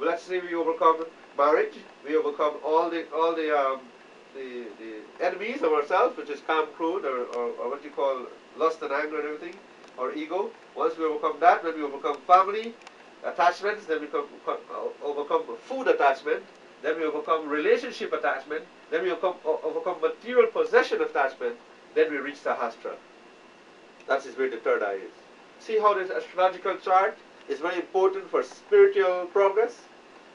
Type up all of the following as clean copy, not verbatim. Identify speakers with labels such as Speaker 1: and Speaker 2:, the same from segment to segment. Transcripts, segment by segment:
Speaker 1: let's say we overcome marriage, we overcome the enemies of ourselves, which is calm, crude, or what you call lust and anger and everything, or ego. Once we overcome that, then we overcome family attachments, then we overcome food attachment, then we overcome relationship attachment, then we overcome material possession attachment, then we reach Sahasra. That is where the third eye is. See how this astrological chart is very important for spiritual progress?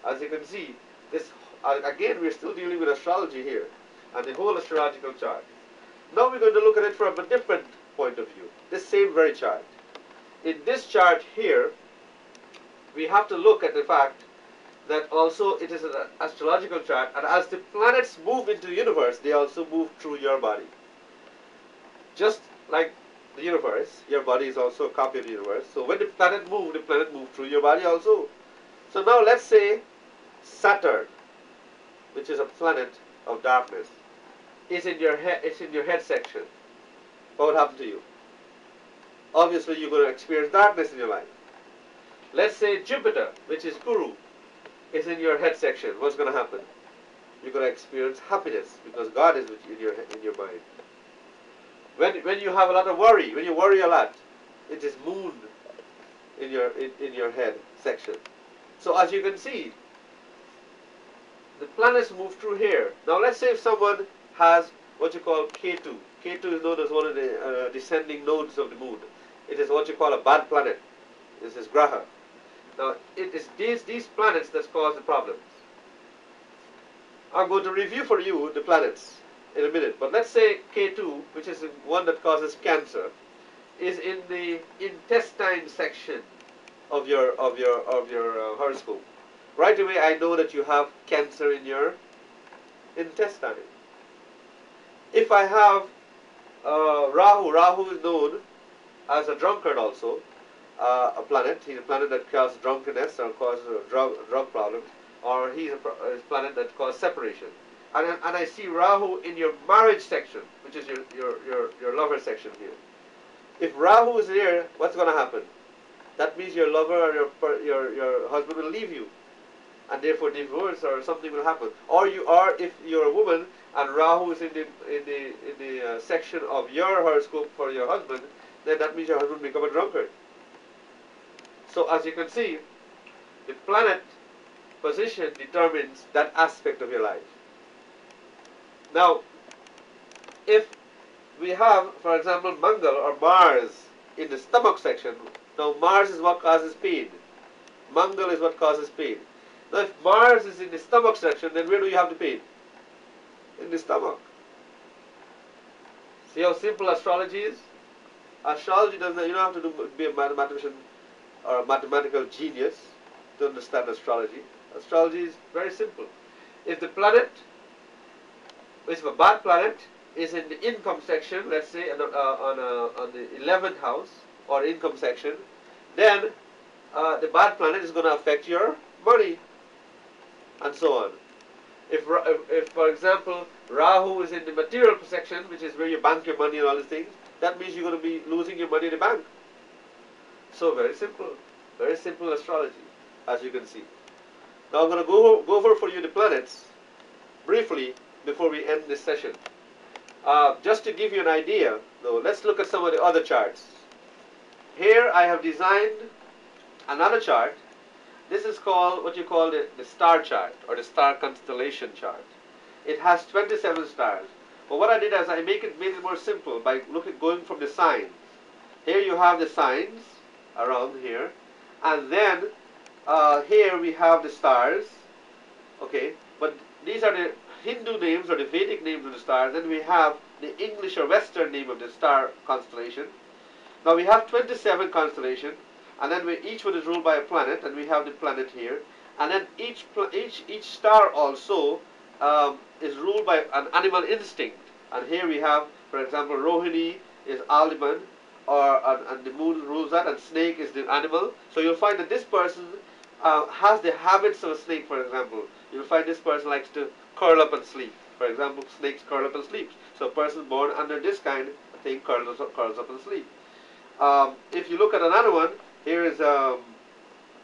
Speaker 1: As you can see, this again we're still dealing with astrology here, and the whole astrological chart. Now we're going to look at it from a different point of view. This same very chart. In this chart here, we have to look at the fact that also it is an astrological chart, and as the planets move into the universe, they also move through your body. Just like the universe, your body is also a copy of the universe. So when the planet moved through your body also. So now let's say Saturn, which is a planet of darkness, is in your head. It's in your head section. What would happen to you? Obviously, you're going to experience darkness in your life. Let's say Jupiter, which is Guru, is in your head section. What's going to happen? You're going to experience happiness because God is in your mind. When you have a lot of worry, when you worry a lot, it is Moon in your head section. So as you can see, the planets move through here. Now let's say if someone has what you call K2. K2 is known as one of the descending nodes of the moon. It is what you call a bad planet. This is Graha. Now it is these planets that cause the problems. I'm going to review for you the planets in a minute, but let's say K2, which is the one that causes cancer, is in the intestine section of your horoscope. Right away, I know that you have cancer in your intestine. If I have Rahu is known as a drunkard also, a planet. He's a planet that causes drunkenness or causes drug problems, or he's a planet that causes separation. And I see Rahu in your marriage section, which is your lover section here. If Rahu is there, what's going to happen? That means your lover or your husband will leave you, and therefore divorce or something will happen. Or if you're a woman and Rahu is in the section of your horoscope for your husband, then that means your husband will become a drunkard. So as you can see, the planet position determines that aspect of your life. Now, if we have, for example, Mangal or Mars in the stomach section, now Mars is what causes pain. Mangal is what causes pain. Now if Mars is in the stomach section, then where do you have the pain? In the stomach. See how simple astrology is? Astrology doesn't, you don't have to be a mathematician or a mathematical genius to understand astrology. Astrology is very simple. If the planet, if a bad planet is in the income section, let's say on the 11th house or income section, then the bad planet is going to affect your money, and so on. If for example, Rahu is in the material section, which is where you bank your money and all these things, that means you're going to be losing your money in the bank. So very simple astrology, as you can see. Now I'm going to go over for you the planets briefly before we end this session. Just to give you an idea, though, let's look at some of the other charts. Here I have designed another chart. This is called what you call the star chart or the star constellation chart. It has 27 stars. But what I did is I made it more simple by going from the signs. Here you have the signs around here, and then here we have the stars. Okay, but these are the Hindu names or the Vedic names of the stars. Then we have the English or Western name of the star constellation. Now we have 27 constellations, and then each one is ruled by a planet, and we have the planet here. And then each star also is ruled by an animal instinct. And here we have, for example, Rohini is almond, and the moon rules that, and snake is the animal. So you'll find that this person has the habits of a snake, for example. You'll find this person likes to curl up and sleep. For example, snakes curl up and sleep. So a person born under this kind of thing curls up and sleep. If you look at another one, here is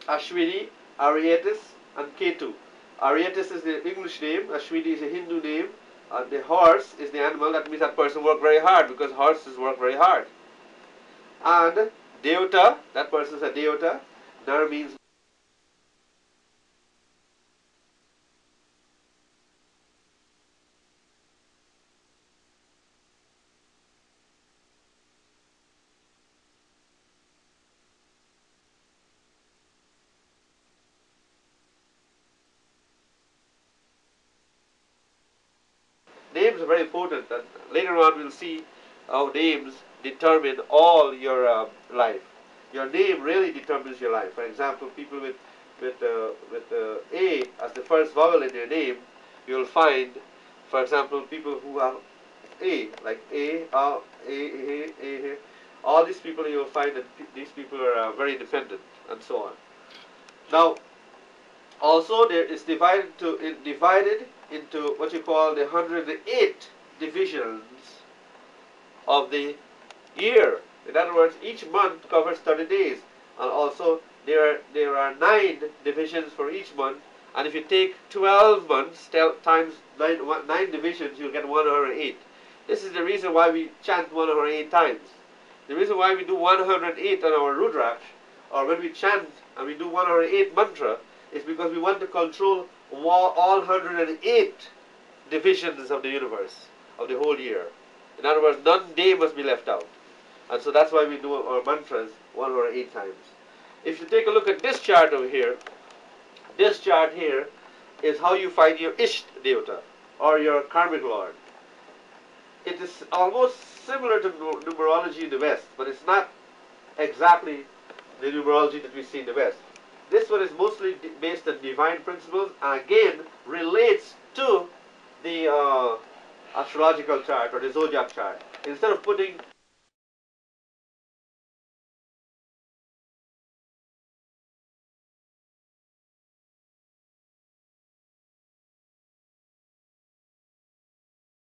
Speaker 1: Ashwini, Ariatis, and Ketu. Arietis is the English name, Ashwini is a Hindu name, and the horse is the animal. That means that person worked very hard because horses work very hard. And Devata, that person is a Devata. Nar means names are very important, and later on we'll see how names determine all your life. Your name really determines your life. For example, people with A as the first vowel in their name, you'll find, for example, people who have A, like A. All these people you'll find that these people are very independent and so on. Now, also, there is divided into what you call the 108 divisions of the year. In other words, each month covers 30 days, and also there are 9 divisions for each month. And if you take 12 months times 9 divisions, you'll get 108. This is the reason why we chant 108 times. The reason why we do 108 on our Rudraksh, or when we chant and we do 108 mantra, is because we want to control all 108 divisions of the universe, of the whole year. In other words, none day must be left out. And so that's why we do our mantras 108 times. If you take a look at this chart over here, this chart here is how you find your Isht Devata, or your karmic lord. It is almost similar to numerology in the West, but it's not exactly the numerology that we see in the West. This one is mostly based on divine principles, and again relates to the astrological chart or the zodiac chart. Instead of putting